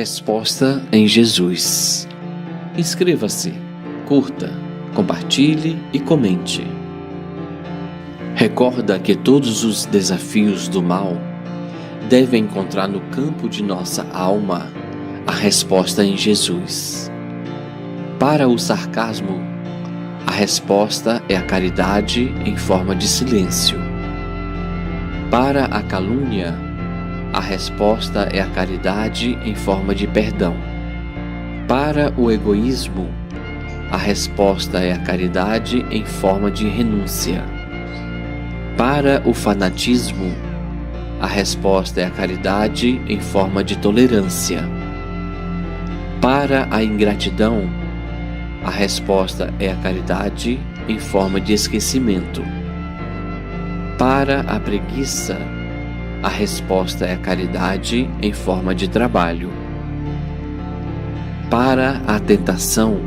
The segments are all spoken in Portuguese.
Resposta em Jesus. Inscreva-se, curta, compartilhe e comente. Recorda que todos os desafios do mal devem encontrar no campo de nossa alma a resposta em Jesus. Para o sarcasmo, a resposta é a caridade em forma de silêncio. Para a calúnia, a resposta é a caridade em forma de perdão. Para o egoísmo, a resposta é a caridade em forma de renúncia. Para o fanatismo, a resposta é a caridade em forma de tolerância. Para a ingratidão, a resposta é a caridade em forma de esquecimento. Para a preguiça, a resposta é a caridade em forma de trabalho. Para a tentação,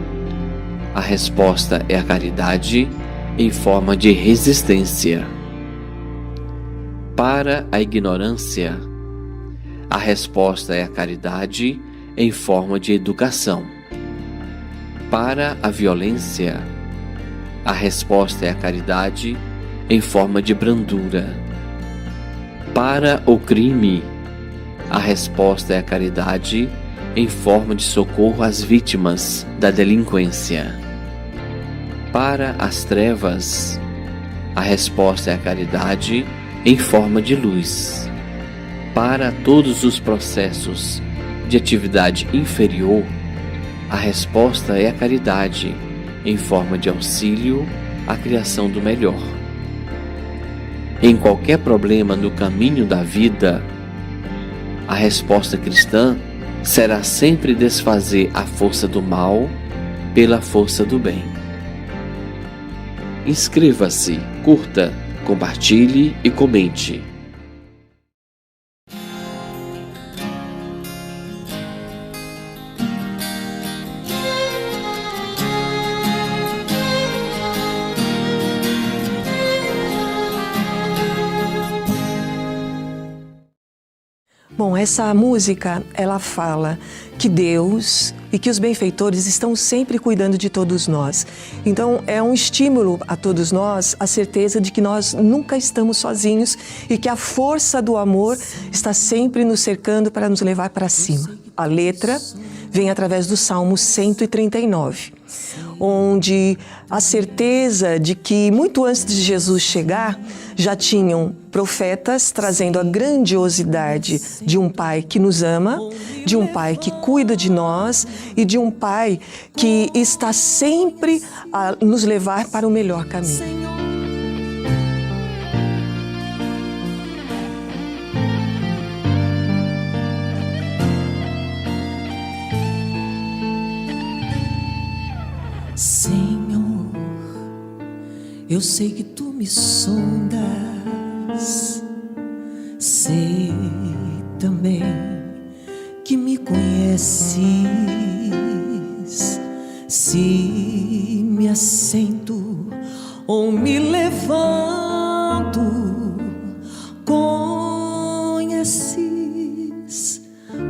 a resposta é a caridade em forma de resistência. Para a ignorância, a resposta é a caridade em forma de educação. Para a violência, a resposta é a caridade em forma de brandura. Para o crime, a resposta é a caridade em forma de socorro às vítimas da delinquência. Para as trevas, a resposta é a caridade em forma de luz. Para todos os processos de atividade inferior, a resposta é a caridade em forma de auxílio à criação do melhor. Em qualquer problema no caminho da vida, a resposta cristã será sempre desfazer a força do mal pela força do bem. Inscreva-se, curta, compartilhe e comente. Bom, essa música, ela fala que Deus e que os benfeitores estão sempre cuidando de todos nós. Então, é um estímulo a todos nós, a certeza de que nós nunca estamos sozinhos e que a força do amor está sempre nos cercando para nos levar para cima. A letra vem através do Salmo 139, onde a certeza de que muito antes de Jesus chegar, já tinham profetas trazendo a grandiosidade de um Pai que nos ama, de um Pai que cuida de nós e de um Pai que está sempre a nos levar para o melhor caminho. Senhor, eu sei que Tu me sondas, sei também que me conheces. Se me assento ou me levanto, conheces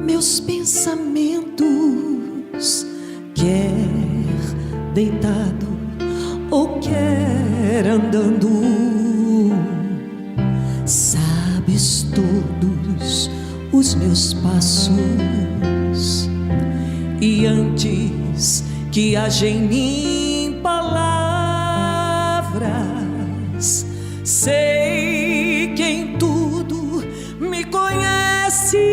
meus pensamentos, quer deitado ou quer andando, sabes todos os meus passos, e antes que haja em mim palavras, sei que em tudo me conheces.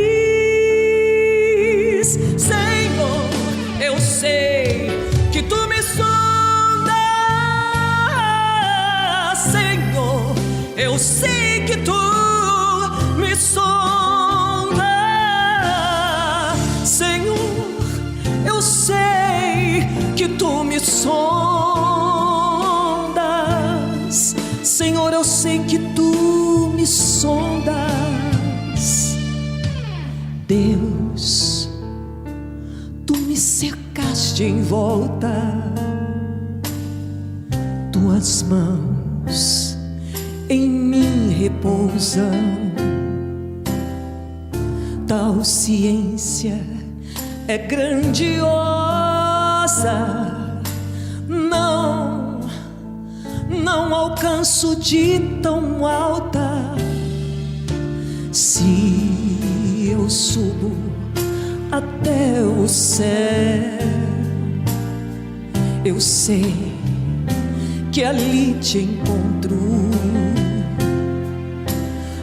Senhor, eu sei que Tu me sondas, Senhor, eu sei que Tu me sondas, Senhor, eu sei que Tu me sondas, Senhor, eu sei que Tu me sondas. Deus, Tu me cercaste em volta, Tuas mãos em mim repousam, tal ciência é grandiosa. Não alcanço de tão alta. Se eu subo até o céu, eu sei que ali te encontro.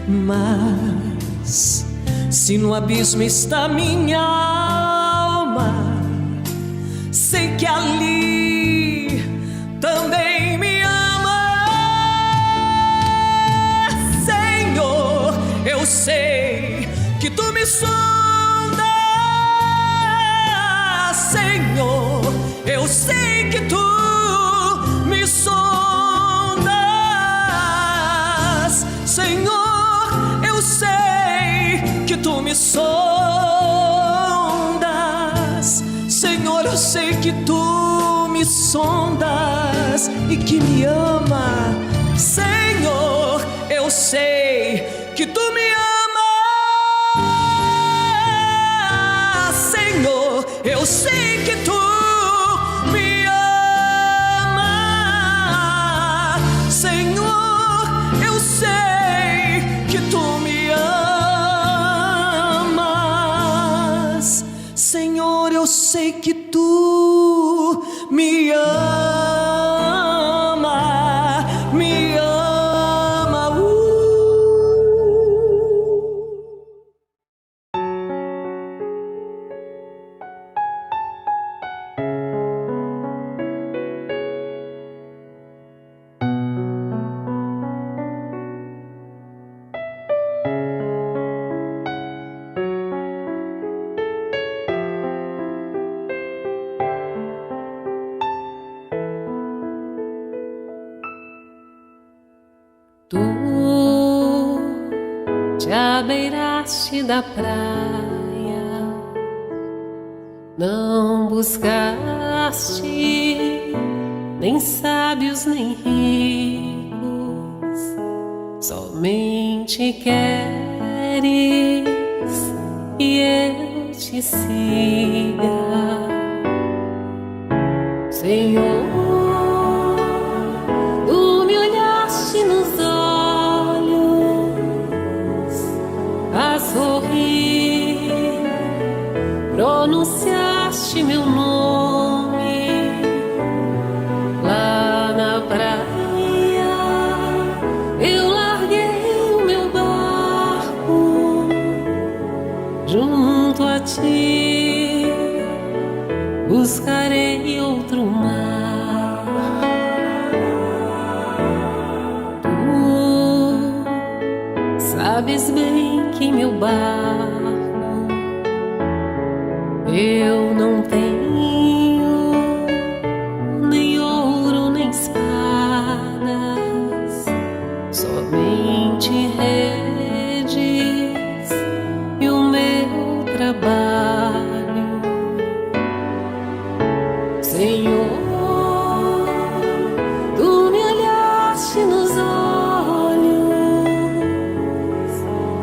Mas se no abismo está minha alma, sei que ali também me ama. Senhor, eu sei que tu me sondas. Senhor, eu sei que tu me sondas. Senhor, eu sei que tu me sondas. Senhor, eu sei que tu me sondas e que me ama. Senhor, eu sei que tu me ama. Senhor, eu sei que tu me ama. Senhor, eu sei que tu me amas. Senhor, eu sei que tu me ama, me ama. Tu te abeiraste da praia, não buscaste nem sábios nem ricos, somente queres que eu te siga, Senhor. Tu me olhaste nos a sorrir, pronunciaste meu nome lá na praia. Eu larguei o meu barco junto a ti, buscarei outro mar. Tu sabes bem que meu barco eu não tenho nem ouro nem espadas, somente redes e o meu trabalho, Senhor. Tu me olhaste nos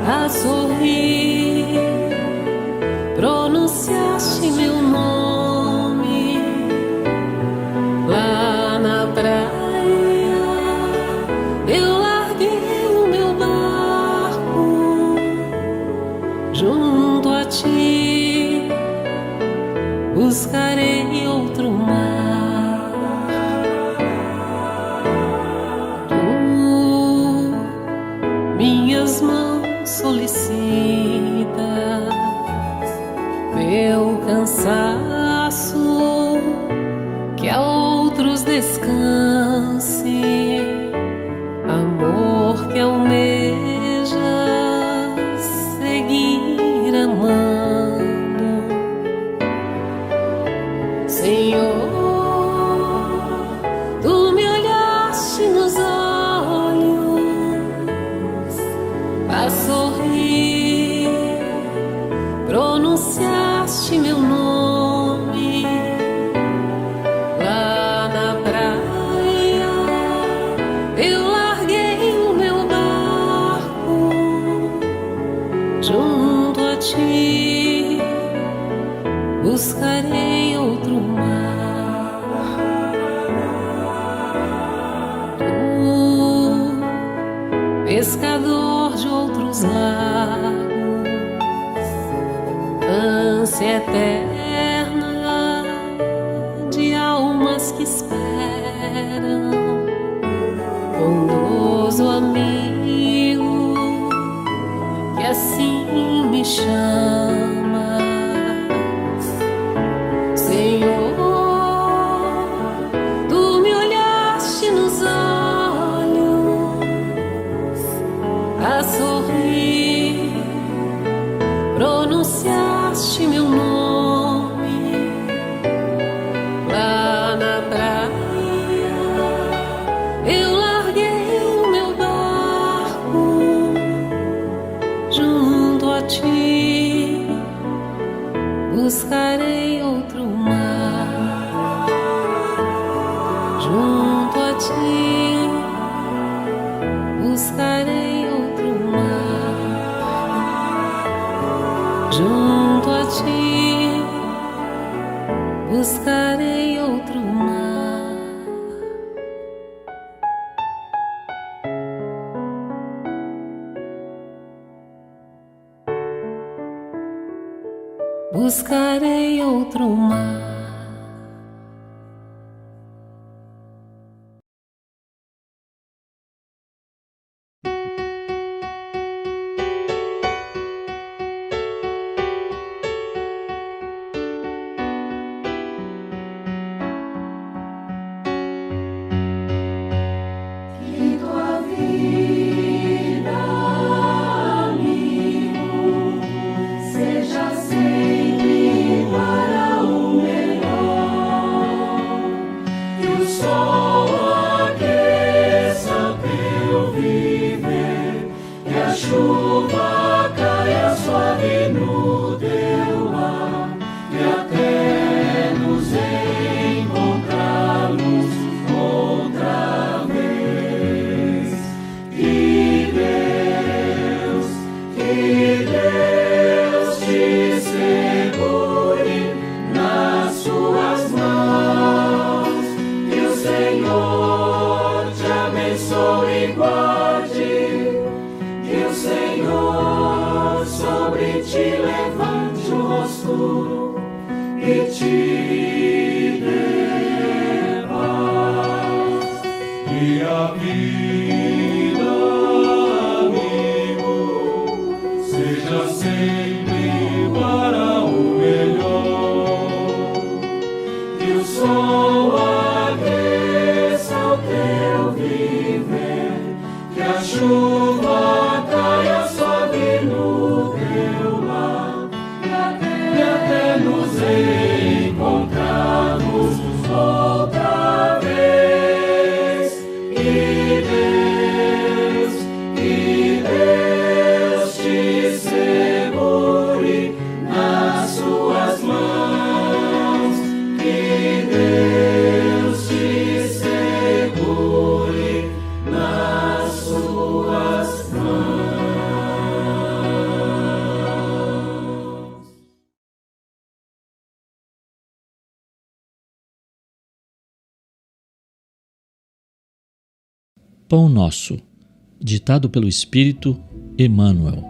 a sorrir, pronunciaste meu nome lá na praia. Eu larguei o meu barco junto a ti, buscarei outro mar. Tu, minhas mãos solicitas, meu cansaço, que a outros descanse, amor que almeja seguir amando, Senhor. Tu me olhaste nos olhos a sorrir, pronunciaste meu nome lá na praia. Eu larguei o meu barco junto a ti, passos largos, ânsia eterna de almas que esperam, bondoso amigo que assim me chama, Senhor. Tu me olhaste nos olhos a sorrir, pronunciaste meu nome lá na praia. Eu larguei o meu barco junto a ti, buscarei outro mar. Junto a ti, buscarei outro mar. Junto a ti, buscarei outro mar. Buscarei outro mar. Chuva caia suave no teu lar e até nos encontrarmos outra vez. Que Deus te segure nas suas mãos, que o Senhor te abençoe e guarde. Que o Senhor sobre ti levante o rosto e te dê paz. E a vida, amigo, seja sempre para o melhor. Que o sol aqueça o teu viver, que a chuva encontrarmos outra vez. Que Deus te segure nas suas mãos, que Deus te segure nas suas mãos. Pão Nosso, ditado pelo Espírito Emmanuel.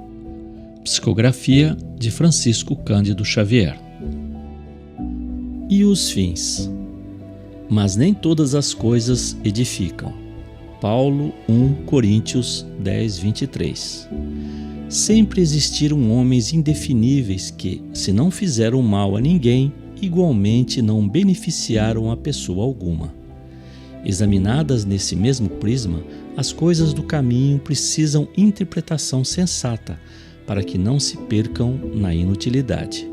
Psicografia de Francisco Cândido Xavier. E os fins. Mas nem todas as coisas edificam. Paulo 1 Coríntios 10, 23. Sempre existiram homens indefiníveis que, se não fizeram mal a ninguém, igualmente não beneficiaram a pessoa alguma. Examinadas nesse mesmo prisma, as coisas do caminho precisam interpretação sensata para que não se percam na inutilidade.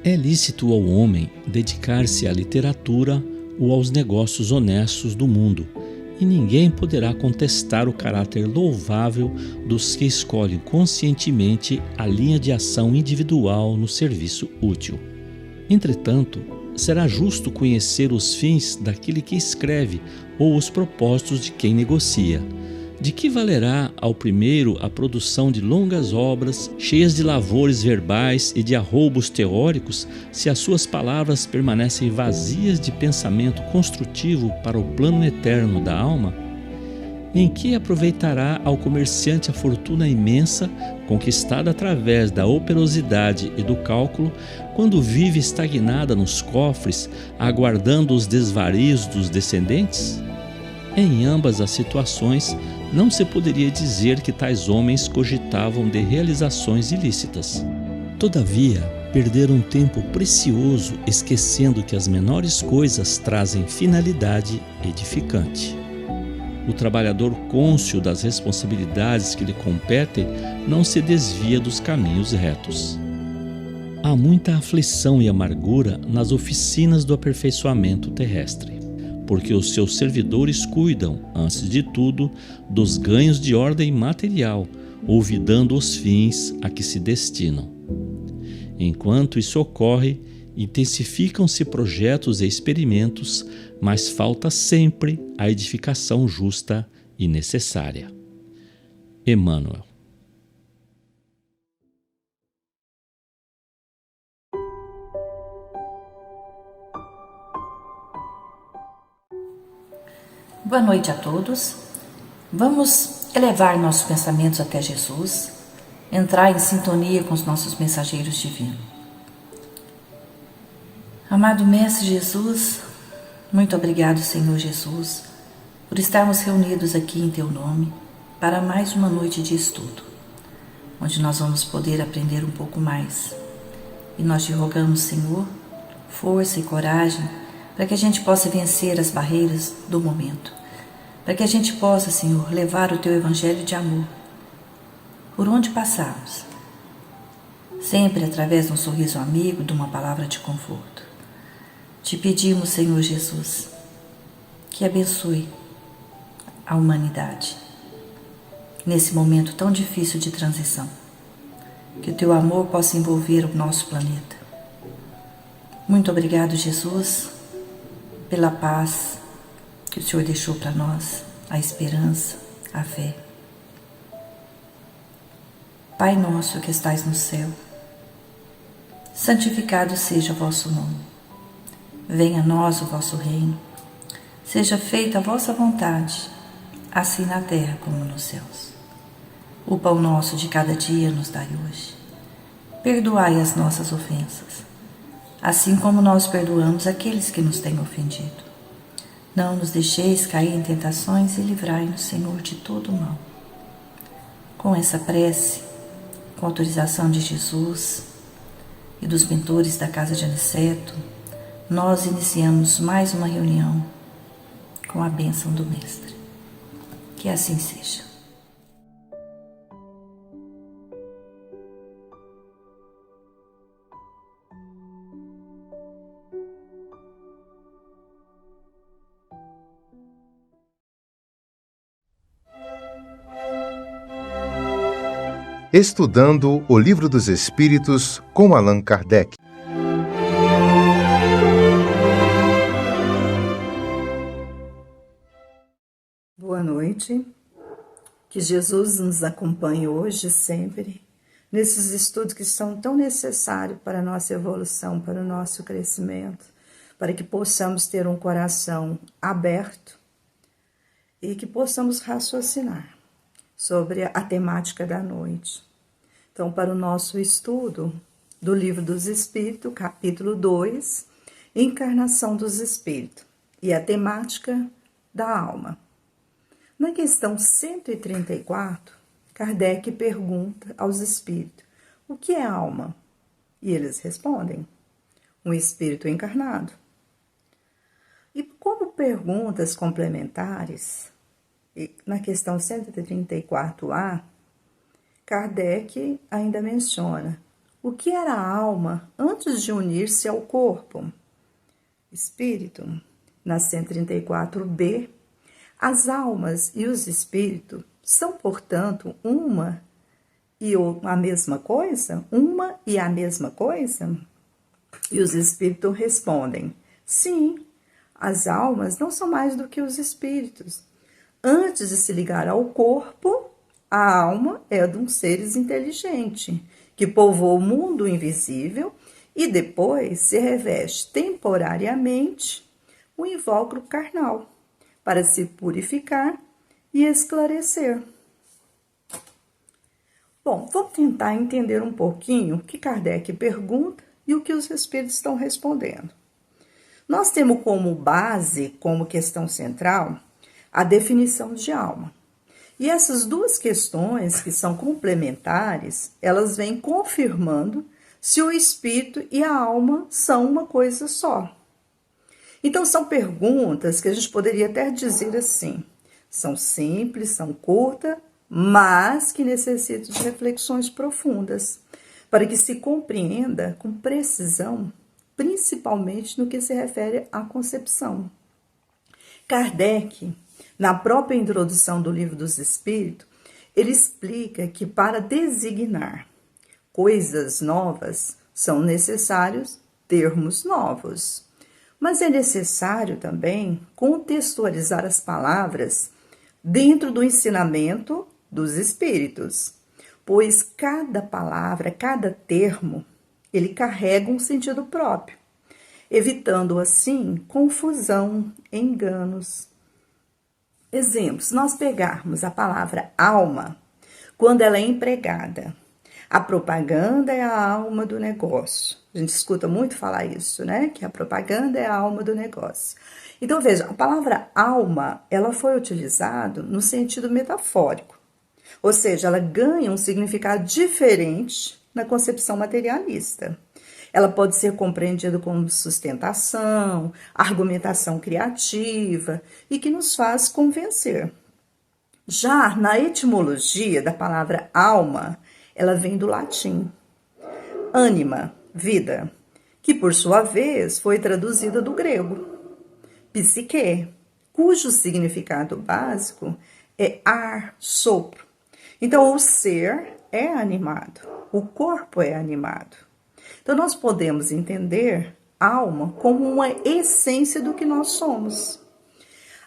É lícito ao homem dedicar-se à literatura ou aos negócios honestos do mundo, e ninguém poderá contestar o caráter louvável dos que escolhem conscientemente a linha de ação individual no serviço útil. Entretanto, será justo conhecer os fins daquele que escreve ou os propósitos de quem negocia. De que valerá ao primeiro a produção de longas obras, cheias de lavores verbais e de arroubos teóricos, se as suas palavras permanecem vazias de pensamento construtivo para o plano eterno da alma? Em que aproveitará ao comerciante a fortuna imensa conquistada através da operosidade e do cálculo, quando vive estagnada nos cofres, aguardando os desvarios dos descendentes? Em ambas as situações, não se poderia dizer que tais homens cogitavam de realizações ilícitas. Todavia, perderam um tempo precioso esquecendo que as menores coisas trazem finalidade edificante. O trabalhador cônscio das responsabilidades que lhe competem não se desvia dos caminhos retos. Há muita aflição e amargura nas oficinas do aperfeiçoamento terrestre, porque os seus servidores cuidam, antes de tudo, dos ganhos de ordem material, olvidando os fins a que se destinam. Enquanto isso ocorre, intensificam-se projetos e experimentos, mas falta sempre a edificação justa e necessária. Emmanuel. Boa noite a todos. Vamos elevar nossos pensamentos até Jesus, entrar em sintonia com os nossos mensageiros divinos. Amado Mestre Jesus, muito obrigado, Senhor Jesus, por estarmos reunidos aqui em Teu nome para mais uma noite de estudo, onde nós vamos poder aprender um pouco mais. E nós te rogamos, Senhor, força e coragem para que a gente possa vencer as barreiras do momento, para que a gente possa, Senhor, levar o Teu Evangelho de amor por onde passarmos, sempre através de um sorriso amigo, de uma palavra de conforto. Te pedimos, Senhor Jesus, que abençoe a humanidade nesse momento tão difícil de transição, que o Teu amor possa envolver o nosso planeta. Muito obrigado, Jesus, pela paz que o Senhor deixou para nós, a esperança, a fé. Pai nosso que estais no céu, santificado seja o vosso nome. Venha a nós o vosso reino. Seja feita a vossa vontade, assim na terra como nos céus. O pão nosso de cada dia nos dai hoje. Perdoai as nossas ofensas, assim como nós perdoamos aqueles que nos têm ofendido. Não nos deixeis cair em tentações e livrai-nos, Senhor, de todo o mal. Com essa prece, com autorização de Jesus e dos mentores da Casa de Aniceto, nós iniciamos mais uma reunião com a bênção do Mestre. Que assim seja. Estudando o Livro dos Espíritos com Allan Kardec. Boa noite. Que Jesus nos acompanhe hoje e sempre nesses estudos que são tão necessários para a nossa evolução, para o nosso crescimento, para que possamos ter um coração aberto e que possamos raciocinar sobre a temática da noite. Então, para o nosso estudo do Livro dos Espíritos, capítulo 2, Encarnação dos Espíritos, e a temática da alma. Na questão 134, Kardec pergunta aos espíritos: o que é alma? E eles respondem: um espírito encarnado. E como perguntas complementares, na questão 134A, Kardec ainda menciona o que era a alma antes de unir-se ao corpo. Espírito. Na 134B, as almas e os espíritos são, portanto, uma e a mesma coisa? Uma e a mesma coisa? E os espíritos respondem: sim, as almas não são mais do que os espíritos. Antes de se ligar ao corpo, a alma é de um ser inteligente, que povoa o mundo invisível e depois se reveste temporariamente o invólucro carnal, para se purificar e esclarecer. Bom, vamos tentar entender um pouquinho o que Kardec pergunta e o que os espíritos estão respondendo. Nós temos como base, como questão central, a definição de alma. E essas duas questões, que são complementares, elas vêm confirmando se o espírito e a alma são uma coisa só. Então, são perguntas que a gente poderia até dizer assim, são simples, são curtas, mas que necessitam de reflexões profundas, para que se compreenda com precisão, principalmente no que se refere à concepção. Kardec, na própria introdução do Livro dos Espíritos, ele explica que para designar coisas novas são necessários termos novos, mas é necessário também contextualizar as palavras dentro do ensinamento dos espíritos, pois cada palavra, cada termo, ele carrega um sentido próprio, evitando assim confusão, enganos. Exemplo, se nós pegarmos a palavra alma, quando ela é empregada, a propaganda é a alma do negócio. A gente escuta muito falar isso, né? Que a propaganda é a alma do negócio. Então, veja, a palavra alma, ela foi utilizada no sentido metafórico. Ou seja, ela ganha um significado diferente na concepção materialista. Ela pode ser compreendida como sustentação, argumentação criativa e que nos faz convencer. Já na etimologia da palavra alma, ela vem do latim, anima, vida, que por sua vez foi traduzida do grego, psique, cujo significado básico é ar, sopro. Então, o ser é animado, o corpo é animado. Então, nós podemos entender alma como uma essência do que nós somos.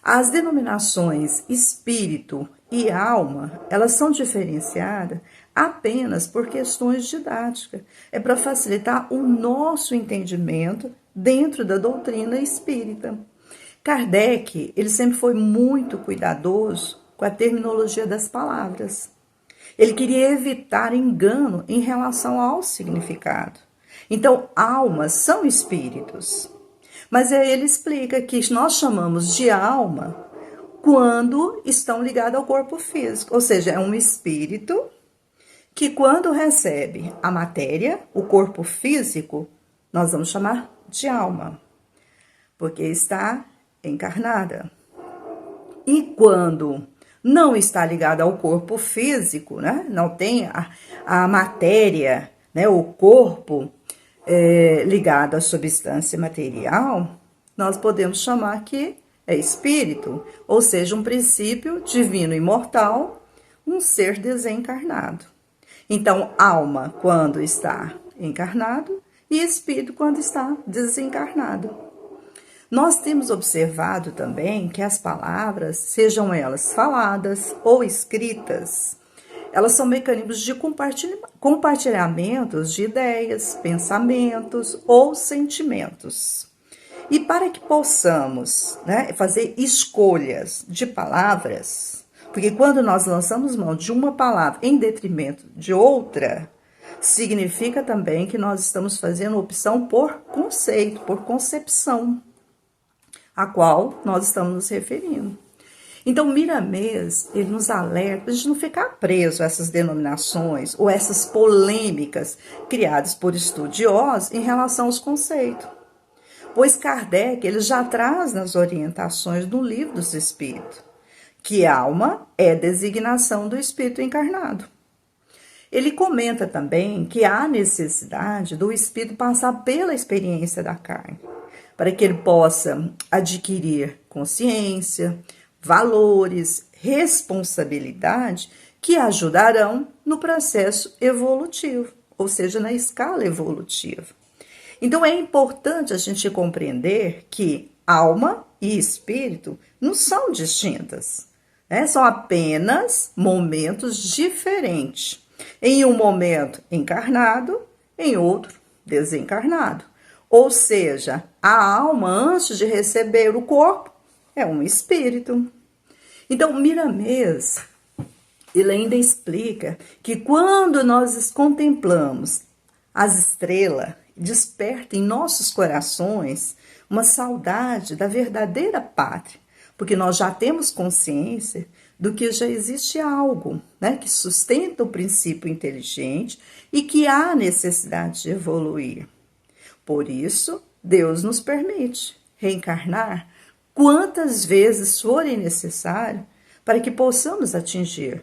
As denominações espírito e alma, elas são diferenciadas apenas por questões didáticas. É para facilitar o nosso entendimento dentro da doutrina espírita. Kardec, ele sempre foi muito cuidadoso com a terminologia das palavras. Ele queria evitar engano em relação ao significado. Então, almas são espíritos. Mas aí ele explica que nós chamamos de alma quando estão ligados ao corpo físico. Ou seja, é um espírito que quando recebe a matéria, o corpo físico, nós vamos chamar de alma, porque está encarnada. E quando não está ligada ao corpo físico, né? Não tem a matéria, né? O corpo ligado à substância material, nós podemos chamar que é espírito, ou seja, um princípio divino imortal, um ser desencarnado. Então, alma quando está encarnado e espírito quando está desencarnado. Nós temos observado também que as palavras, sejam elas faladas ou escritas, elas são mecanismos de compartilhamentos de ideias, pensamentos ou sentimentos. E para que possamos, né, fazer escolhas de palavras, porque quando nós lançamos mão de uma palavra em detrimento de outra, significa também que nós estamos fazendo opção por conceito, por concepção, a qual nós estamos nos referindo. Então, Miramês, ele nos alerta para a gente não ficar preso a essas denominações ou essas polêmicas criadas por estudiosos em relação aos conceitos. Pois Kardec, ele já traz nas orientações do Livro dos Espíritos que alma é designação do espírito encarnado. Ele comenta também que há necessidade do espírito passar pela experiência da carne, para que ele possa adquirir consciência, valores, responsabilidade que ajudarão no processo evolutivo, ou seja, na escala evolutiva. Então é importante a gente compreender que alma e espírito não são distintas, né? São apenas momentos diferentes. Em um momento encarnado, em outro desencarnado. Ou seja, a alma, antes de receber o corpo, é um espírito. Então, Miramês, ele ainda explica que quando nós contemplamos as estrelas, desperta em nossos corações uma saudade da verdadeira pátria, porque nós já temos consciência do que já existe algo, né, que sustenta o princípio inteligente e que há necessidade de evoluir. Por isso, Deus nos permite reencarnar quantas vezes forem necessário para que possamos atingir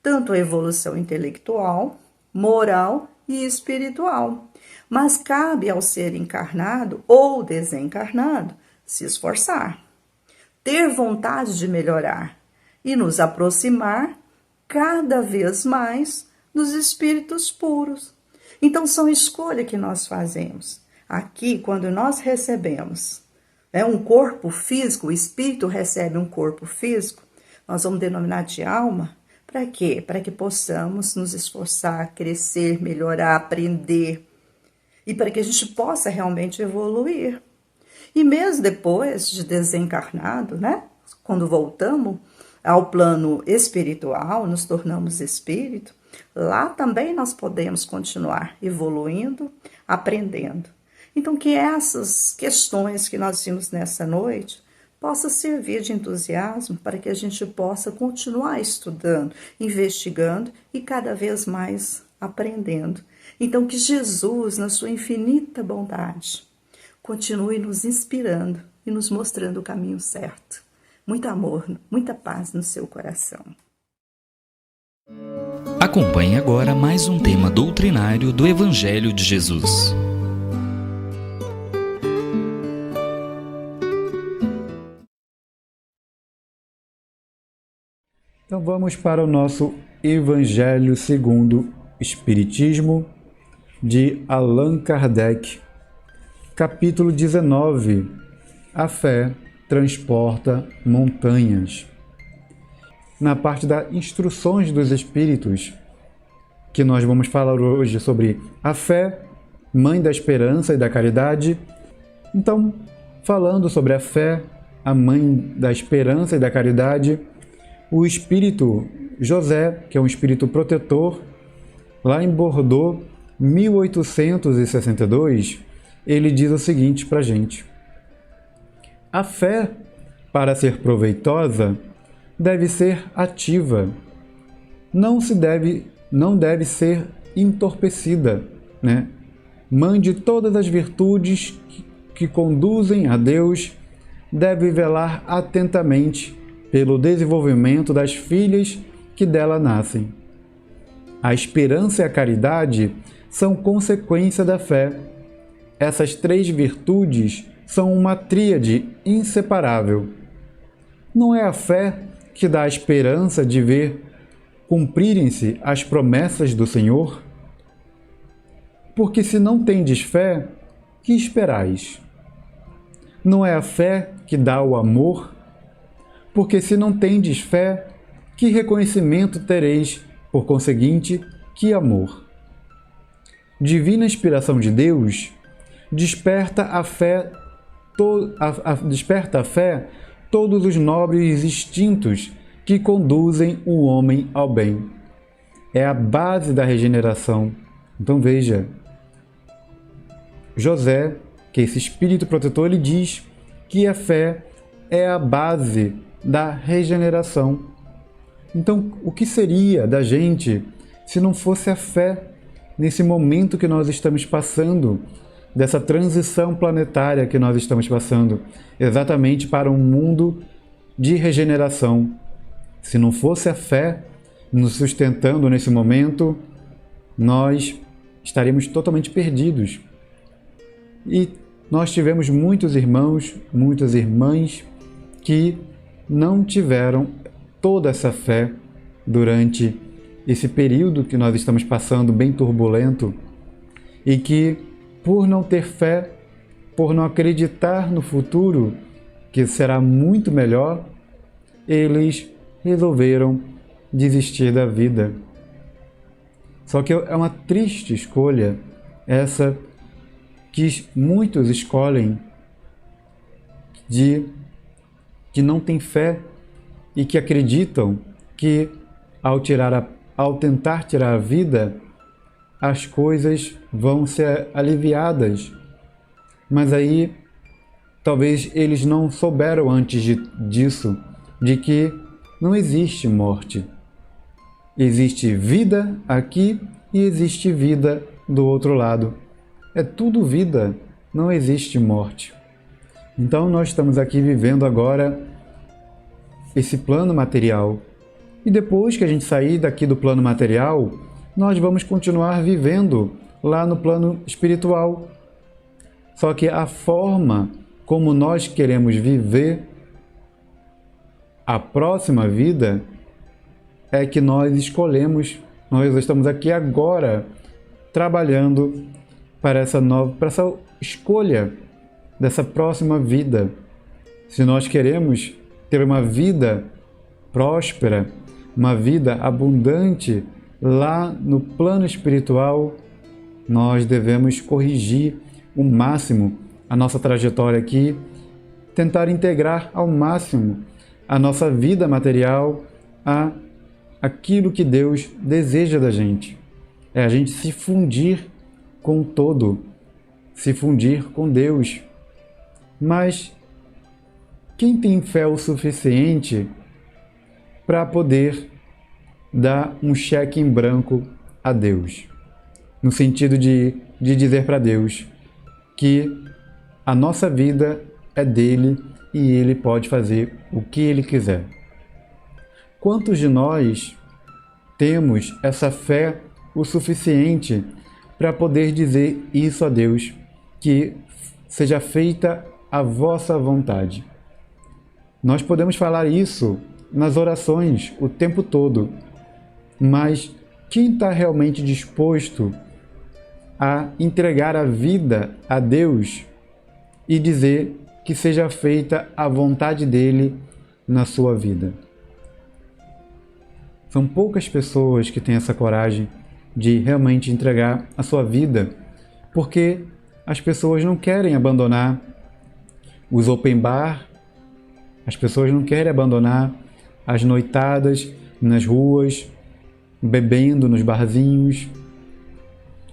tanto a evolução intelectual, moral e espiritual. Mas cabe ao ser encarnado ou desencarnado se esforçar, ter vontade de melhorar e nos aproximar cada vez mais dos espíritos puros. Então, são escolhas que nós fazemos. Aqui, quando nós recebemos um corpo físico, o espírito recebe um corpo físico, nós vamos denominar de alma. Para quê? Para que possamos nos esforçar, crescer, melhorar, aprender, e para que a gente possa realmente evoluir. E mesmo depois de desencarnado, né? Quando voltamos ao plano espiritual, nos tornamos espírito, lá também nós podemos continuar evoluindo, aprendendo. Então, que essas questões que nós vimos nessa noite possa servir de entusiasmo para que a gente possa continuar estudando, investigando e cada vez mais aprendendo. Então, que Jesus, na sua infinita bondade, continue nos inspirando e nos mostrando o caminho certo. Muito amor, muita paz no seu coração. Acompanhe agora mais um tema doutrinário do Evangelho de Jesus. Então vamos para o nosso Evangelho segundo o Espiritismo, de Allan Kardec, capítulo 19, A fé transporta montanhas. Na parte das instruções dos Espíritos, que nós vamos falar hoje sobre a fé, mãe da esperança e da caridade. Então, falando sobre a fé, a mãe da esperança e da caridade, o Espírito José, que é um espírito protetor, lá em Bordeaux, 1862, ele diz o seguinte para a gente: a fé, para ser proveitosa, deve ser ativa, não deve ser entorpecida, né? Mãe de todas as virtudes que conduzem a Deus, deve velar atentamente pelo desenvolvimento das filhas que dela nascem. A esperança e a caridade são consequência da fé. Essas três virtudes são uma tríade inseparável. Não é a fé que dá a esperança de ver cumprirem-se as promessas do Senhor? Porque se não tendes fé, que esperais? Não é a fé que dá o amor? Porque se não tendes fé, que reconhecimento tereis, por conseguinte, que amor? Divina inspiração de Deus desperta a fé todos os nobres instintos que conduzem o homem ao bem. É a base da regeneração. Então veja, José, que é esse espírito protetor, ele diz que a fé é a base da regeneração. Então, o que seria da gente se não fosse a fé nesse momento que nós estamos passando, dessa transição planetária que nós estamos passando, exatamente para um mundo de regeneração? Se não fosse a fé nos sustentando nesse momento, nós estaríamos totalmente perdidos. E nós tivemos muitos irmãos, muitas irmãs que não tiveram toda essa fé durante esse período que nós estamos passando, bem turbulento, e que, por não ter fé, por não acreditar no futuro, que será muito melhor, eles resolveram desistir da vida. Só que é uma triste escolha essa que muitos escolhem, de que não tem fé e que acreditam que ao tentar tirar a vida, as coisas vão ser aliviadas. Mas aí, talvez eles não souberam antes disso, de que não existe morte. Existe vida aqui e existe vida do outro lado. É tudo vida, não existe morte. Então nós estamos aqui vivendo agora esse plano material. E depois que a gente sair daqui do plano material, nós vamos continuar vivendo lá no plano espiritual. Só que a forma como nós queremos viver a próxima vida é que nós escolhemos. Nós estamos aqui agora trabalhando para essa escolha dessa próxima vida. Se nós queremos ter uma vida próspera, uma vida abundante lá no plano espiritual, nós devemos corrigir o máximo a nossa trajetória aqui, tentar integrar ao máximo a nossa vida material a aquilo que Deus deseja da gente. É a gente se fundir com o todo, se fundir com Deus. Mas quem tem fé o suficiente para poder dar um cheque em branco a Deus? No sentido de dizer para Deus que a nossa vida é dele e ele pode fazer o que ele quiser. Quantos de nós temos essa fé o suficiente para poder dizer isso a Deus, que seja feita a vossa vontade? Nós podemos falar isso nas orações o tempo todo, mas quem está realmente disposto a entregar a vida a Deus e dizer que seja feita a vontade dele na sua vida? São poucas pessoas que têm essa coragem de realmente entregar a sua vida, porque as pessoas não querem abandonar os open bar, as pessoas não querem abandonar as noitadas nas ruas, bebendo nos barzinhos.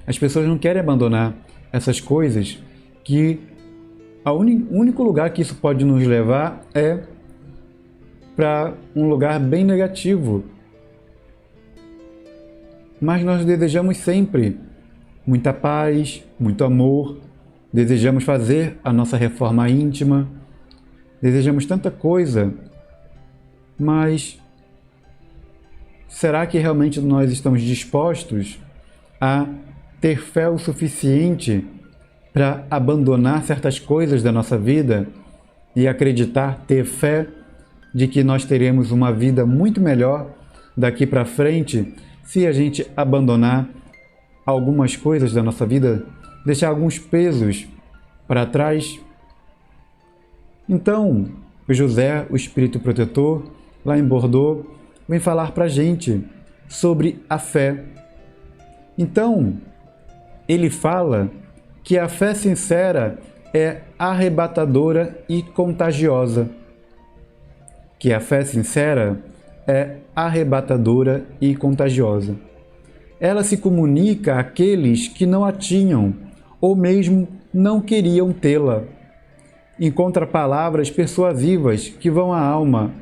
As pessoas não querem abandonar essas coisas que o único lugar que isso pode nos levar é para um lugar bem negativo. Mas nós desejamos sempre muita paz, muito amor, desejamos fazer a nossa reforma íntima, desejamos tanta coisa, mas será que realmente nós estamos dispostos a ter fé o suficiente para abandonar certas coisas da nossa vida e acreditar, ter fé de que nós teremos uma vida muito melhor daqui para frente se a gente abandonar algumas coisas da nossa vida, deixar alguns pesos para trás? Então, o José, o Espírito Protetor, lá em Bordeaux, vem falar para a gente sobre a fé. Então, ele fala que a fé sincera é arrebatadora e contagiosa. Que a fé sincera é arrebatadora e contagiosa. Ela se comunica àqueles que não a tinham ou mesmo não queriam tê-la. Encontra palavras persuasivas que vão à alma,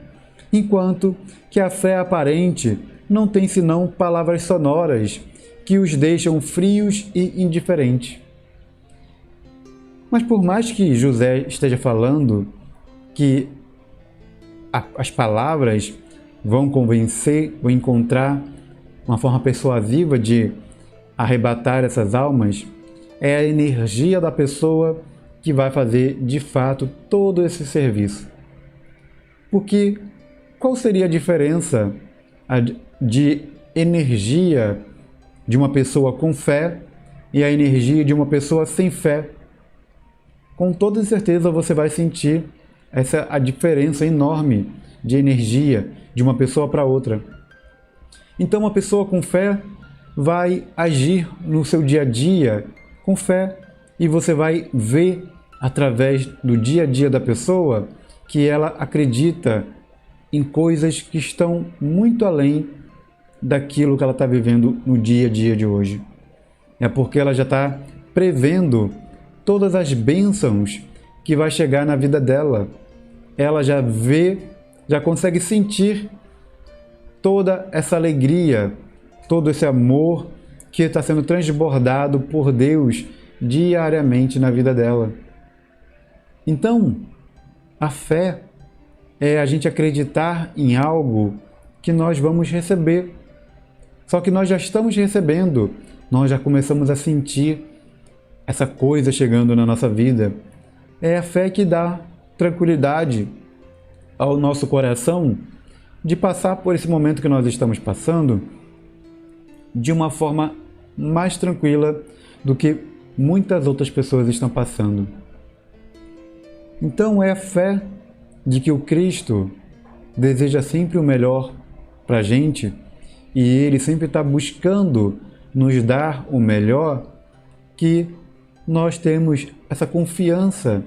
enquanto que a fé aparente não tem senão palavras sonoras que os deixam frios e indiferentes. Mas por mais que José esteja falando que as palavras vão convencer, vão encontrar uma forma persuasiva de arrebatar essas almas, é a energia da pessoa que vai fazer de fato todo esse serviço. Porque qual seria a diferença de energia de uma pessoa com fé e a energia de uma pessoa sem fé? Com toda certeza você vai sentir a diferença enorme de energia de uma pessoa para outra. Então, uma pessoa com fé vai agir no seu dia a dia com fé e você vai ver através do dia a dia da pessoa que ela acredita em coisas que estão muito além daquilo que ela está vivendo no dia a dia de hoje. É porque ela já está prevendo todas as bênçãos que vai chegar na vida dela. Ela já vê, já consegue sentir toda essa alegria, todo esse amor que está sendo transbordado por Deus diariamente na vida dela. Então, a fé é a gente acreditar em algo que nós vamos receber. Só que nós já estamos recebendo, nós já começamos a sentir essa coisa chegando na nossa vida. É a fé que dá tranquilidade ao nosso coração de passar por esse momento que nós estamos passando de uma forma mais tranquila do que muitas outras pessoas estão passando. Então é a fé de que o Cristo deseja sempre o melhor para a gente e Ele sempre está buscando nos dar o melhor, que nós temos essa confiança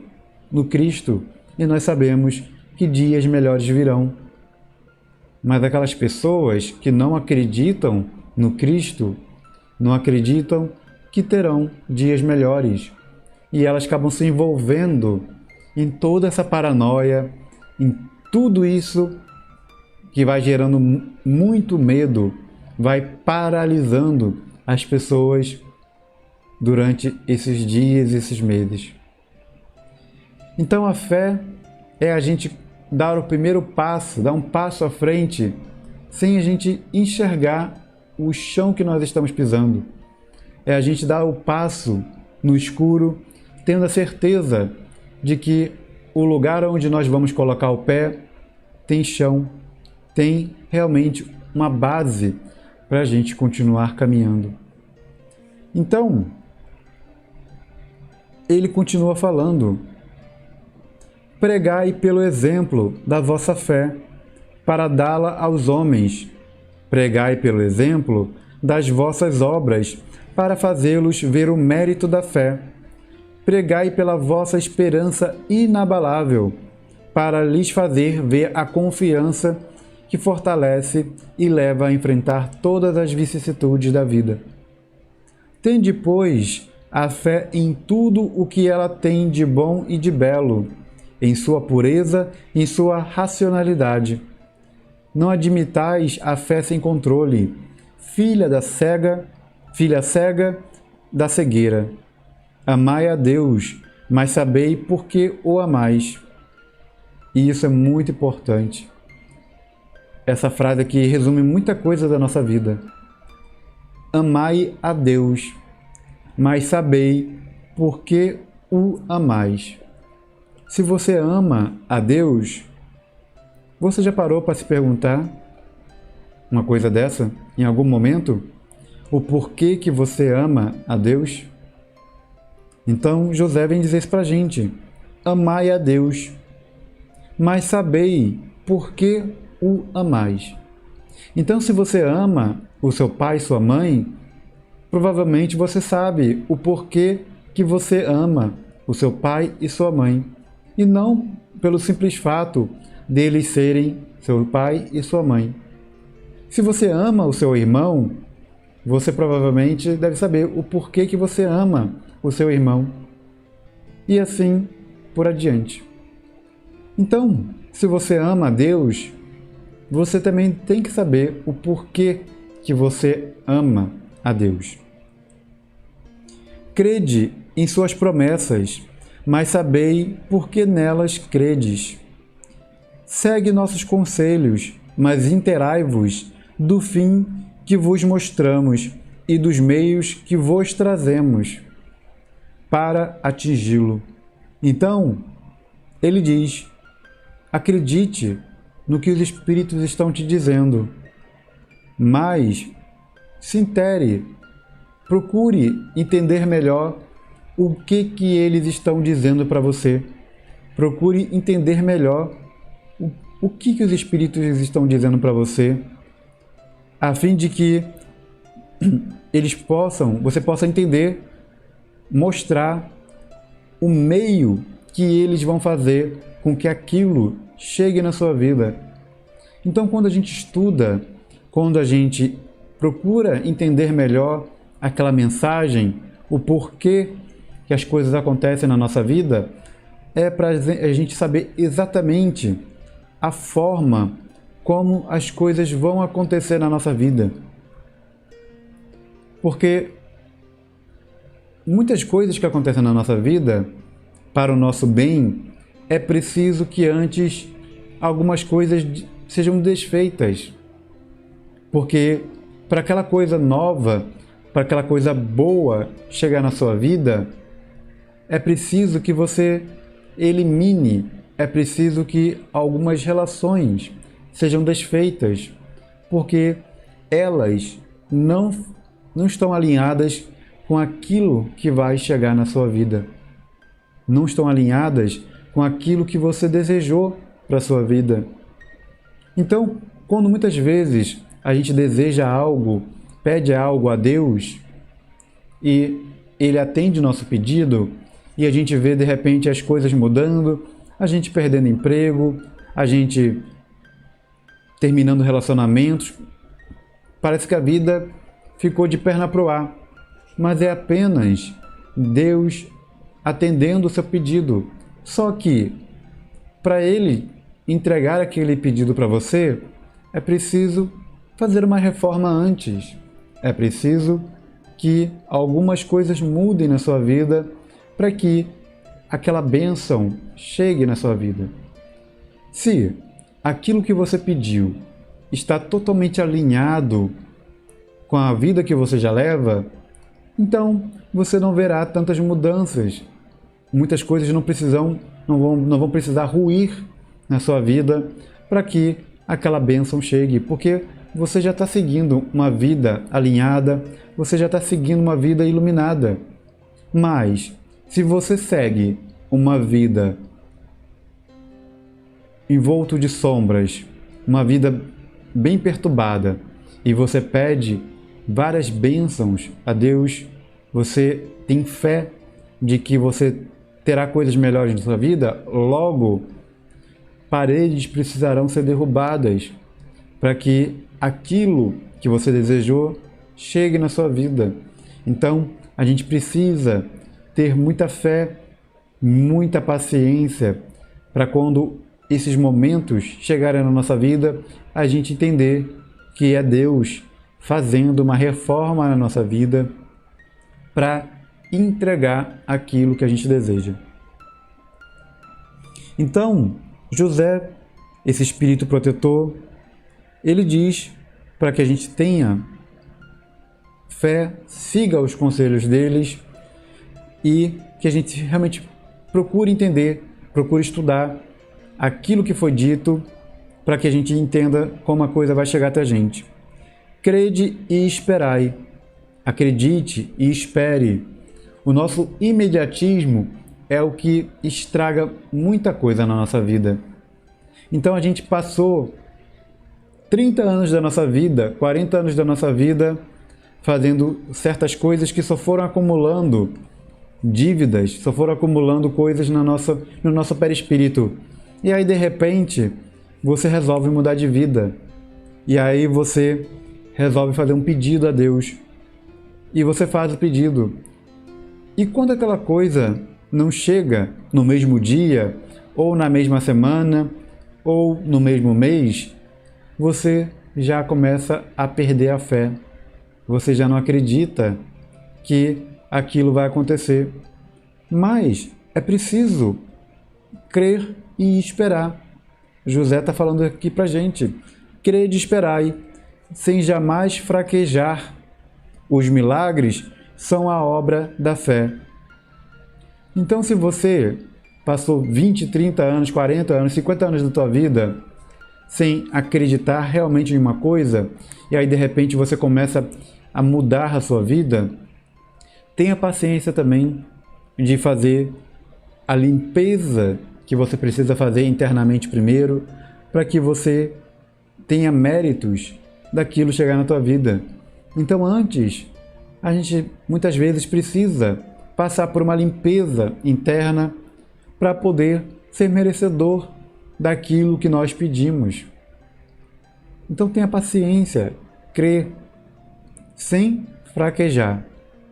no Cristo e nós sabemos que dias melhores virão. Mas aquelas pessoas que não acreditam no Cristo, não acreditam que terão dias melhores. E elas acabam se envolvendo em toda essa paranoia, em tudo isso que vai gerando muito medo, vai paralisando as pessoas durante esses dias, esses meses. Então a fé é a gente dar o primeiro passo, dar um passo à frente, sem a gente enxergar o chão que nós estamos pisando. É a gente dar o passo no escuro, tendo a certeza de que o lugar onde nós vamos colocar o pé tem chão, tem realmente uma base para a gente continuar caminhando. Então, ele continua falando: pregai pelo exemplo da vossa fé, para dá-la aos homens. Pregai pelo exemplo das vossas obras, para fazê-los ver o mérito da fé. Pregai pela vossa esperança inabalável, para lhes fazer ver a confiança que fortalece e leva a enfrentar todas as vicissitudes da vida. Tende, pois, a fé em tudo o que ela tem de bom e de belo, em sua pureza e em sua racionalidade. Não admitais a fé sem controle, filha cega da cegueira. Amai a Deus, mas sabei por que o amais. E isso é muito importante. Essa frase aqui resume muita coisa da nossa vida. Amai a Deus, mas sabei por que o amais. Se você ama a Deus, você já parou para se perguntar uma coisa dessa em algum momento? O porquê que você ama a Deus? Então José vem dizer isso para a gente: amai a Deus, mas sabei por que o amais. Então, se você ama o seu pai e sua mãe, provavelmente você sabe o porquê que você ama o seu pai e sua mãe, e não pelo simples fato deles serem seu pai e sua mãe. Se você ama o seu irmão, você provavelmente deve saber o porquê que você ama o seu irmão, e assim por adiante. Então, se você ama a Deus, você também tem que saber o porquê que você ama a Deus. Crede em suas promessas, mas sabei por que nelas credes. Segue nossos conselhos, mas interai-vos do fim que vos mostramos e dos meios que vos trazemos para atingi-lo. Então, ele diz: acredite no que os Espíritos estão te dizendo, mas se intere, procure entender melhor o que eles estão dizendo para você. Procure entender melhor o que os Espíritos estão dizendo para você, a fim de que você possa entender, mostrar o meio que eles vão fazer com que aquilo chegue na sua vida. Então, quando a gente estuda, quando a gente procura entender melhor aquela mensagem, o porquê que as coisas acontecem na nossa vida, é para a gente saber exatamente a forma como as coisas vão acontecer na nossa vida. Porque muitas coisas que acontecem na nossa vida, para o nosso bem, é preciso que antes algumas coisas sejam desfeitas. Porque para aquela coisa nova, para aquela coisa boa chegar na sua vida, é preciso que você elimine, é preciso que algumas relações sejam desfeitas, porque elas não estão alinhadas com aquilo que vai chegar na sua vida. Não estão alinhadas com aquilo que você desejou para a sua vida. Então, quando muitas vezes a gente deseja algo, pede algo a Deus, e Ele atende nosso pedido, e a gente vê de repente as coisas mudando, a gente perdendo emprego, a gente terminando relacionamentos, parece que a vida ficou de perna pro ar, mas é apenas Deus atendendo o seu pedido. Só que para Ele entregar aquele pedido para você, é preciso fazer uma reforma antes. É preciso que algumas coisas mudem na sua vida para que aquela bênção chegue na sua vida. Se aquilo que você pediu está totalmente alinhado com a vida que você já leva, então você não verá tantas mudanças. Muitas coisas não vão precisar ruir na sua vida para que aquela bênção chegue, porque você já está seguindo uma vida alinhada, você já está seguindo uma vida iluminada. Mas, se você segue uma vida envolto de sombras, uma vida bem perturbada, e você pede várias bênçãos a Deus, você tem fé de que você terá coisas melhores na sua vida, logo, paredes precisarão ser derrubadas para que aquilo que você desejou chegue na sua vida. Então, a gente precisa ter muita fé, muita paciência, para quando esses momentos chegarem na nossa vida, a gente entender que é Deus fazendo uma reforma na nossa vida para entregar aquilo que a gente deseja. Então, José, esse espírito protetor, ele diz para que a gente tenha fé, siga os conselhos deles e que a gente realmente procure entender, procure estudar aquilo que foi dito para que a gente entenda como a coisa vai chegar até a gente. Crede e esperai. Acredite e espere. O nosso imediatismo é o que estraga muita coisa na nossa vida. Então a gente passou 30 anos da nossa vida, 40 anos da nossa vida fazendo certas coisas que só foram acumulando dívidas, só foram acumulando coisas no nosso perispírito. E aí, de repente, você resolve mudar de vida. E aí você resolve fazer um pedido a Deus. E você faz o pedido. E quando aquela coisa não chega no mesmo dia, ou na mesma semana, ou no mesmo mês, você já começa a perder a fé. Você já não acredita que aquilo vai acontecer. Mas é preciso crer e esperar. José está falando aqui para a gente. Crede e esperai, sem jamais fraquejar. Os milagres são a obra da fé. Então, se você passou 20, 30 anos, 40 anos, 50 anos da tua vida sem acreditar realmente em uma coisa, e aí de repente você começa a mudar a sua vida, tenha paciência também de fazer a limpeza que você precisa fazer internamente primeiro, para que você tenha méritos daquilo chegar na tua vida. Então, antes, a gente muitas vezes precisa passar por uma limpeza interna para poder ser merecedor daquilo que nós pedimos. Então tenha paciência, crê, sem fraquejar,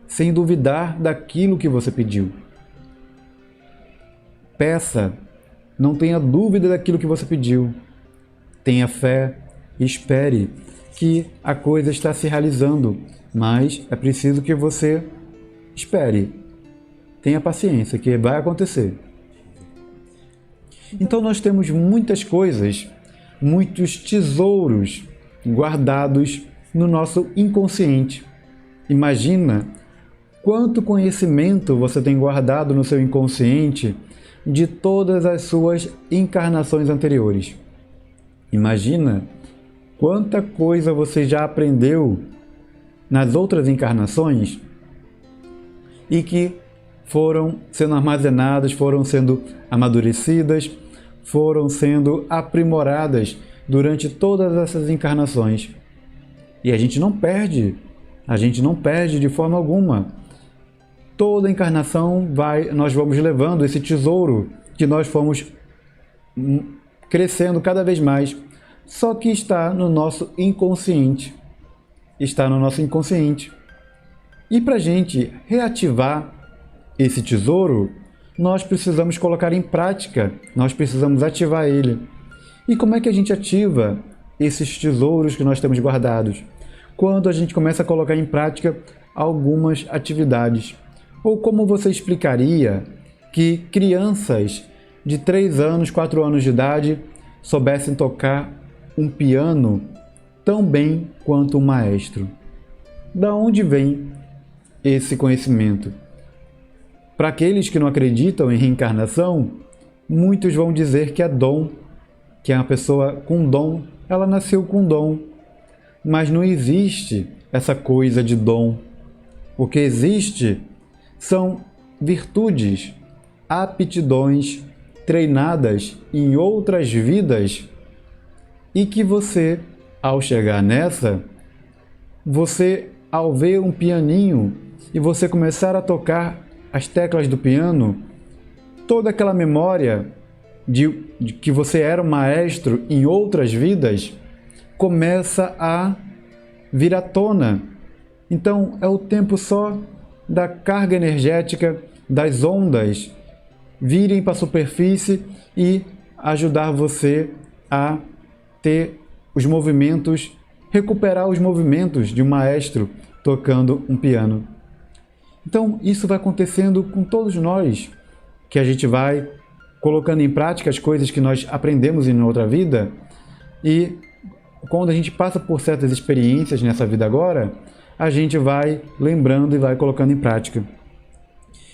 sem duvidar daquilo que você pediu. Peça, não tenha dúvida daquilo que você pediu. Tenha fé, espere que a coisa está se realizando, mas é preciso que você espere. Tenha paciência, que vai acontecer. Então nós temos muitas coisas, muitos tesouros guardados no nosso inconsciente. Imagina quanto conhecimento você tem guardado no seu inconsciente de todas as suas encarnações anteriores. Imagina quanta coisa você já aprendeu nas outras encarnações e que foram sendo armazenadas, foram sendo amadurecidas, foram sendo aprimoradas durante todas essas encarnações. E a gente não perde de forma alguma. Toda encarnação nós vamos levando esse tesouro que nós fomos crescendo cada vez mais, só que está no nosso inconsciente. Está no nosso inconsciente. E para a gente reativar esse tesouro, nós precisamos colocar em prática, nós precisamos ativar ele. E como é que a gente ativa esses tesouros que nós temos guardados? Quando a gente começa a colocar em prática algumas atividades. Ou como você explicaria que crianças de 3 anos, 4 anos de idade soubessem tocar um piano tão bem quanto um maestro? Da onde vem esse conhecimento? Para aqueles que não acreditam em reencarnação, muitos vão dizer que é dom, que é uma pessoa com dom, ela nasceu com dom. Mas não existe essa coisa de dom. O que existe são virtudes, aptidões treinadas em outras vidas e que você, ao chegar nessa, você, ao ver um pianinho e você começar a tocar as teclas do piano, toda aquela memória de que você era um maestro em outras vidas começa a vir à tona. Então é o tempo só da carga energética, das ondas virem para a superfície e ajudar você a ter os movimentos, recuperar os movimentos de um maestro tocando um piano. Então isso vai acontecendo com todos nós, que a gente vai colocando em prática as coisas que nós aprendemos em outra vida, e quando a gente passa por certas experiências nessa vida agora, a gente vai lembrando e vai colocando em prática.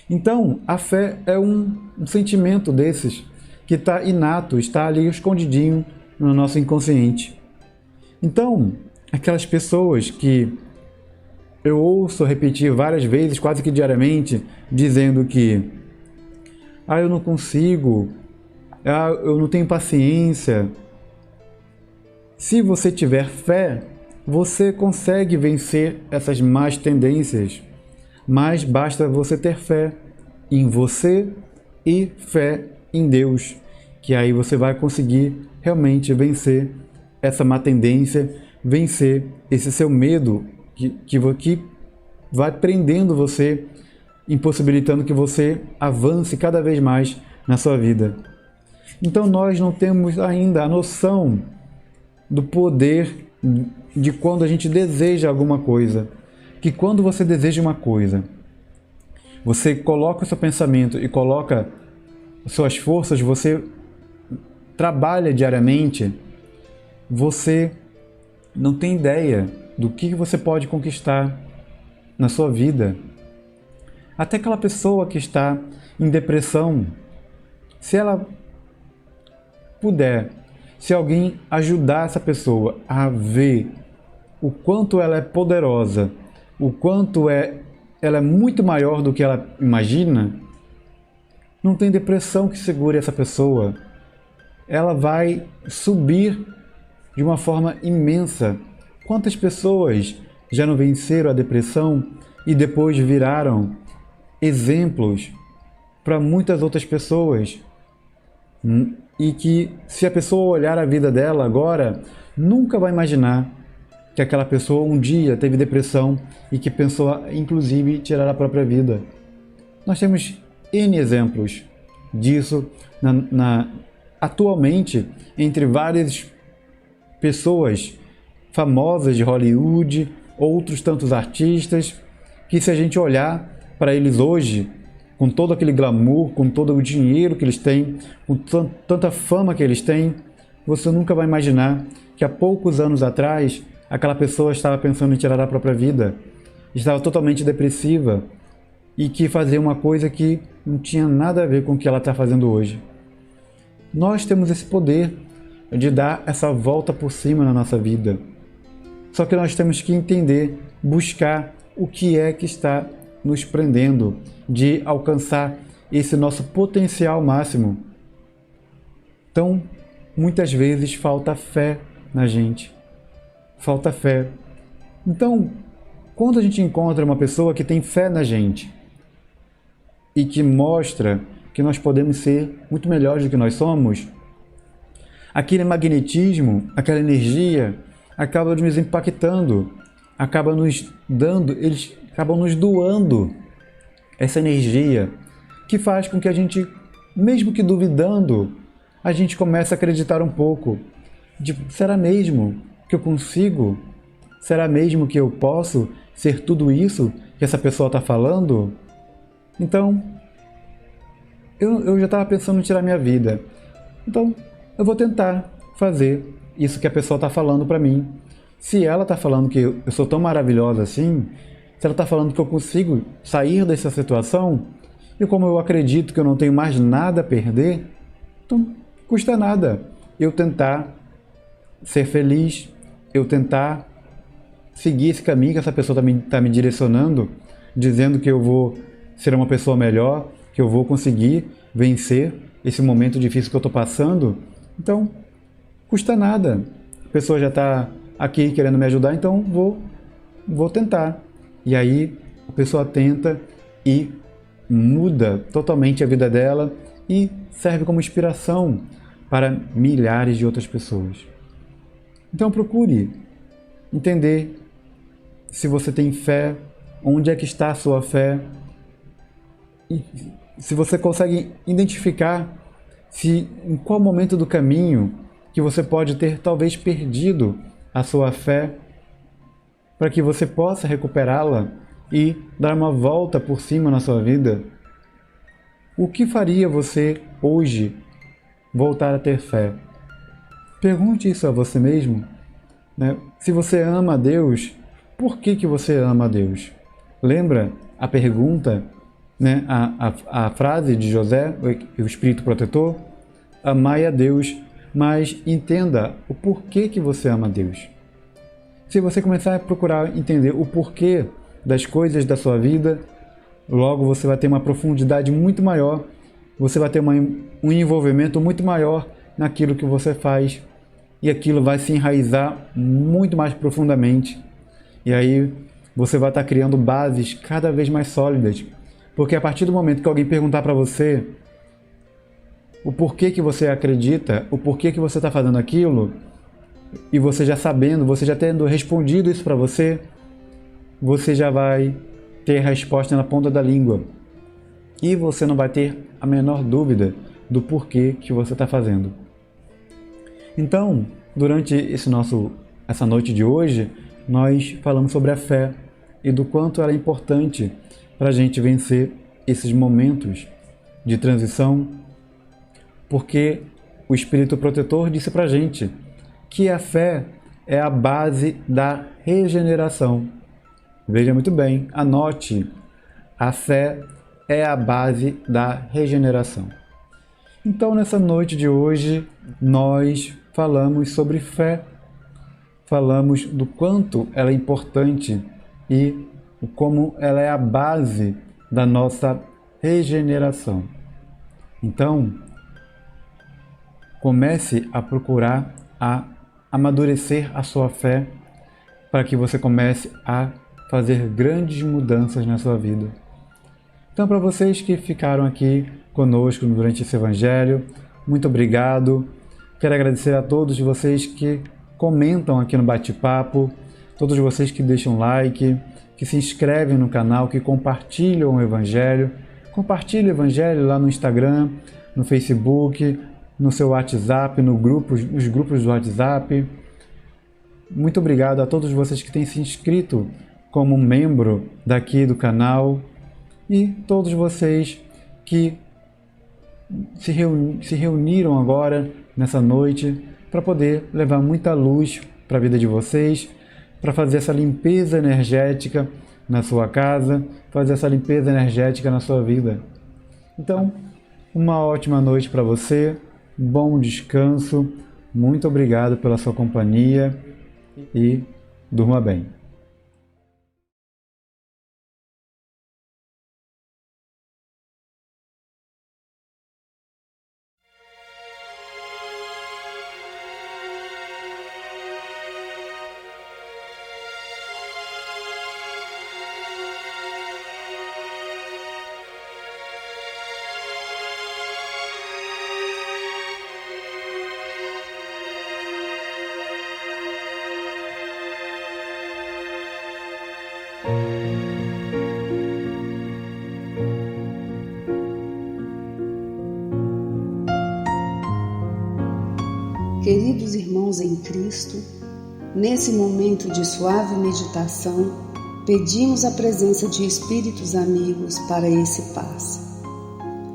Então, a fé é um sentimento desses que está inato, está ali escondidinho no nosso inconsciente. Então, aquelas pessoas que eu ouço repetir várias vezes, quase que diariamente, dizendo que eu não consigo, eu não tenho paciência. Se você tiver fé, você consegue vencer essas más tendências, mas basta você ter fé em você e fé em Deus, que aí você vai conseguir realmente vencer essa má tendência, vencer esse seu medo que vai prendendo você, impossibilitando que você avance cada vez mais na sua vida. Então nós não temos ainda a noção do poder de quando a gente deseja alguma coisa. Que quando você deseja uma coisa, você coloca o seu pensamento e coloca suas forças, você trabalha diariamente, você não tem ideia do que você pode conquistar na sua vida. Até aquela pessoa que está em depressão, se ela puder, se alguém ajudar essa pessoa a ver o quanto ela é poderosa, o quanto ela é muito maior do que ela imagina, não tem depressão que segure essa pessoa. Ela vai subir de uma forma imensa. Quantas pessoas já não venceram a depressão e depois viraram exemplos para muitas outras pessoas? e que, se a pessoa olhar a vida dela agora, nunca vai imaginar que aquela pessoa um dia teve depressão e que pensou, inclusive, em tirar a própria vida. Nós temos N exemplos disso atualmente entre várias pessoas famosas de Hollywood, outros tantos artistas, que se a gente olhar para eles hoje, com todo aquele glamour, com todo o dinheiro que eles têm, com tanta fama que eles têm, você nunca vai imaginar que há poucos anos atrás aquela pessoa estava pensando em tirar a própria vida, estava totalmente depressiva e que fazia uma coisa que não tinha nada a ver com o que ela está fazendo hoje. Nós temos esse poder de dar essa volta por cima na nossa vida. Só que nós temos que entender, buscar o que é que está nos prendendo de alcançar esse nosso potencial máximo. Então, muitas vezes falta fé na gente. Falta fé. Então, quando a gente encontra uma pessoa que tem fé na gente e que mostra que nós podemos ser muito melhores do que nós somos, aquele magnetismo, aquela energia acaba nos impactando, acaba nos dando, eles acabam nos doando essa energia que faz com que a gente, mesmo que duvidando, a gente comece a acreditar um pouco. Será mesmo que eu consigo? Será mesmo que eu posso ser tudo isso que essa pessoa está falando? Então, eu já estava pensando em tirar minha vida. Então, eu vou tentar fazer isso que a pessoa está falando para mim. Se ela está falando que eu sou tão maravilhosa assim, se ela está falando que eu consigo sair dessa situação, e como eu acredito que eu não tenho mais nada a perder, então custa nada eu tentar ser feliz, eu tentar seguir esse caminho que essa pessoa está me direcionando, dizendo que eu vou ser uma pessoa melhor, que eu vou conseguir vencer esse momento difícil que eu estou passando. Então, custa nada. A pessoa já está aqui querendo me ajudar, então vou tentar. E aí a pessoa tenta e muda totalmente a vida dela e serve como inspiração para milhares de outras pessoas. Então procure entender se você tem fé, onde é que está a sua fé, e se você consegue identificar em qual momento do caminho que você pode ter talvez perdido a sua fé, para que você possa recuperá-la e dar uma volta por cima na sua vida. O que faria você hoje voltar a ter fé? Pergunte isso a você mesmo, né? Se você ama a Deus, por que você ama a Deus? Lembra a pergunta, né? A frase de José, o Espírito Protetor? Amai a Deus, mas entenda o porquê que você ama a Deus. Se você começar a procurar entender o porquê das coisas da sua vida, logo você vai ter uma profundidade muito maior, você vai ter um envolvimento muito maior naquilo que você faz, e aquilo vai se enraizar muito mais profundamente. E aí você vai estar criando bases cada vez mais sólidas, porque a partir do momento que alguém perguntar para você o porquê que você acredita, o porquê que você está fazendo aquilo, e você já sabendo, você já tendo respondido isso para você, você já vai ter a resposta na ponta da língua. E você não vai ter a menor dúvida do porquê que você está fazendo. Então, durante essa noite de hoje, nós falamos sobre a fé e do quanto ela é importante para a gente vencer esses momentos de transição, porque o Espírito Protetor disse para a gente que a fé é a base da regeneração. Veja muito bem, anote, a fé é a base da regeneração. Então, nessa noite de hoje, nós falamos sobre fé, falamos do quanto ela é importante e como ela é a base da nossa regeneração. Então, comece a procurar amadurecer a sua fé para que você comece a fazer grandes mudanças na sua vida. Então, para vocês que ficaram aqui conosco durante esse Evangelho, muito obrigado. Quero agradecer a todos vocês que comentam aqui no bate-papo, todos vocês que deixam like, que se inscrevem no canal, que compartilham o Evangelho. Compartilhe o Evangelho lá no Instagram, no Facebook, no seu WhatsApp, nos grupos do WhatsApp. Muito obrigado a todos vocês que têm se inscrito como membro daqui do canal e todos vocês que se reuniram agora nessa noite para poder levar muita luz para a vida de vocês, para fazer essa limpeza energética na sua casa, fazer essa limpeza energética na sua vida. Então, uma ótima noite para você, bom descanso, muito obrigado pela sua companhia e durma bem. Queridos irmãos em Cristo, nesse momento de suave meditação, pedimos a presença de espíritos amigos para esse passe.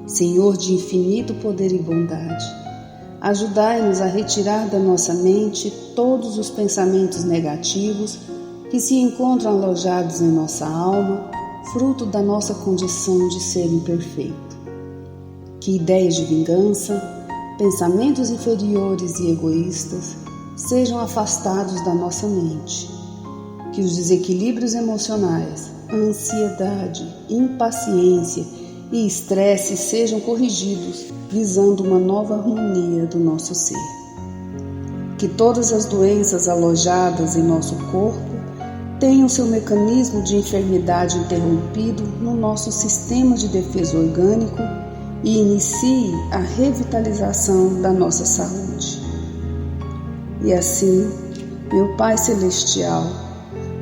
Senhor de infinito poder e bondade, ajudai-nos a retirar da nossa mente todos os pensamentos negativos que se encontram alojados em nossa alma, fruto da nossa condição de ser imperfeito. Que ideias de vingança, pensamentos inferiores e egoístas sejam afastados da nossa mente. Que os desequilíbrios emocionais, ansiedade, impaciência e estresse sejam corrigidos, visando uma nova harmonia do nosso ser. Que todas as doenças alojadas em nosso corpo tenham seu mecanismo de enfermidade interrompido no nosso sistema de defesa orgânico e inicie a revitalização da nossa saúde. E assim, meu Pai Celestial,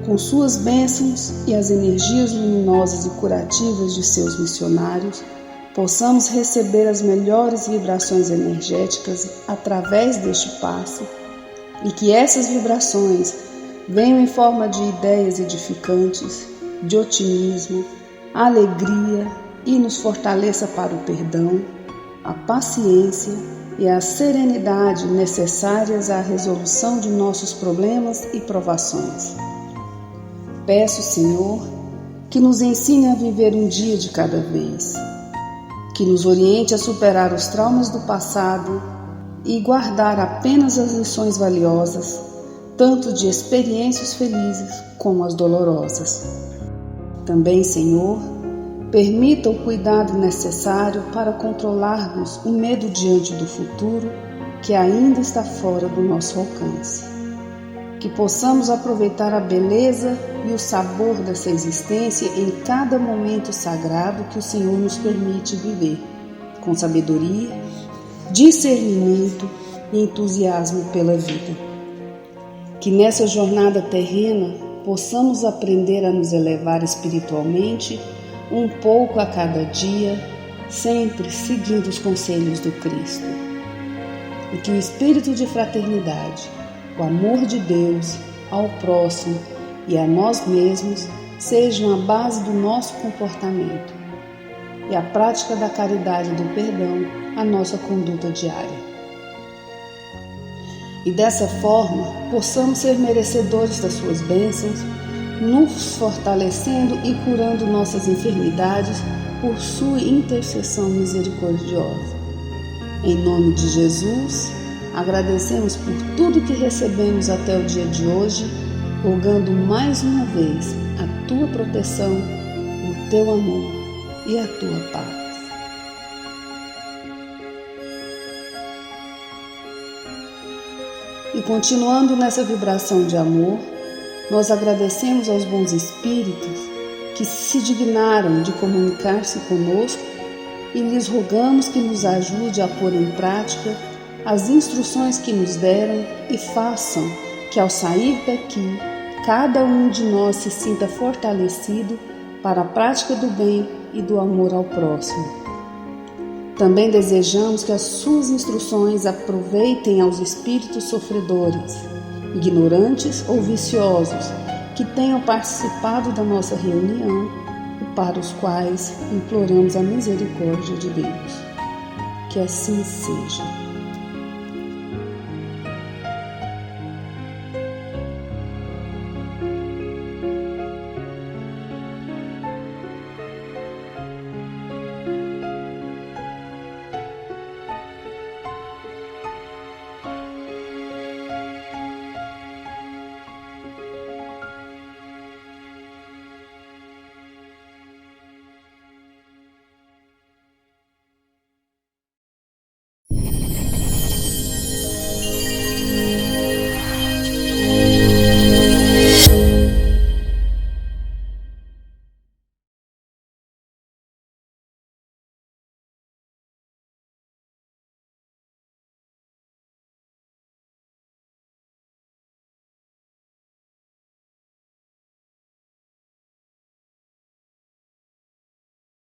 com suas bênçãos e as energias luminosas e curativas de seus missionários, possamos receber as melhores vibrações energéticas através deste passe e que essas vibrações venham em forma de ideias edificantes, de otimismo, alegria, e nos fortaleça para o perdão, a paciência e a serenidade necessárias à resolução de nossos problemas e provações. Peço, Senhor, que nos ensine a viver um dia de cada vez, que nos oriente a superar os traumas do passado e guardar apenas as lições valiosas, tanto de experiências felizes como as dolorosas. Também, Senhor, permita o cuidado necessário para controlarmos o medo diante do futuro que ainda está fora do nosso alcance. Que possamos aproveitar a beleza e o sabor dessa existência em cada momento sagrado que o Senhor nos permite viver, com sabedoria, discernimento e entusiasmo pela vida. Que nessa jornada terrena possamos aprender a nos elevar espiritualmente um pouco a cada dia, sempre seguindo os conselhos do Cristo. E que o espírito de fraternidade, o amor de Deus ao próximo e a nós mesmos sejam a base do nosso comportamento e a prática da caridade e do perdão a nossa conduta diária. E dessa forma possamos ser merecedores das suas bênçãos, nos fortalecendo e curando nossas enfermidades por sua intercessão misericordiosa. Em nome de Jesus, agradecemos por tudo que recebemos até o dia de hoje, rogando mais uma vez a tua proteção, o teu amor e a tua paz. E continuando nessa vibração de amor, nós agradecemos aos bons espíritos que se dignaram de comunicar-se conosco e lhes rogamos que nos ajude a pôr em prática as instruções que nos deram e façam que, ao sair daqui, cada um de nós se sinta fortalecido para a prática do bem e do amor ao próximo. Também desejamos que as suas instruções aproveitem aos espíritos sofredores, ignorantes ou viciosos, que tenham participado da nossa reunião e para os quais imploramos a misericórdia de Deus. Que assim seja.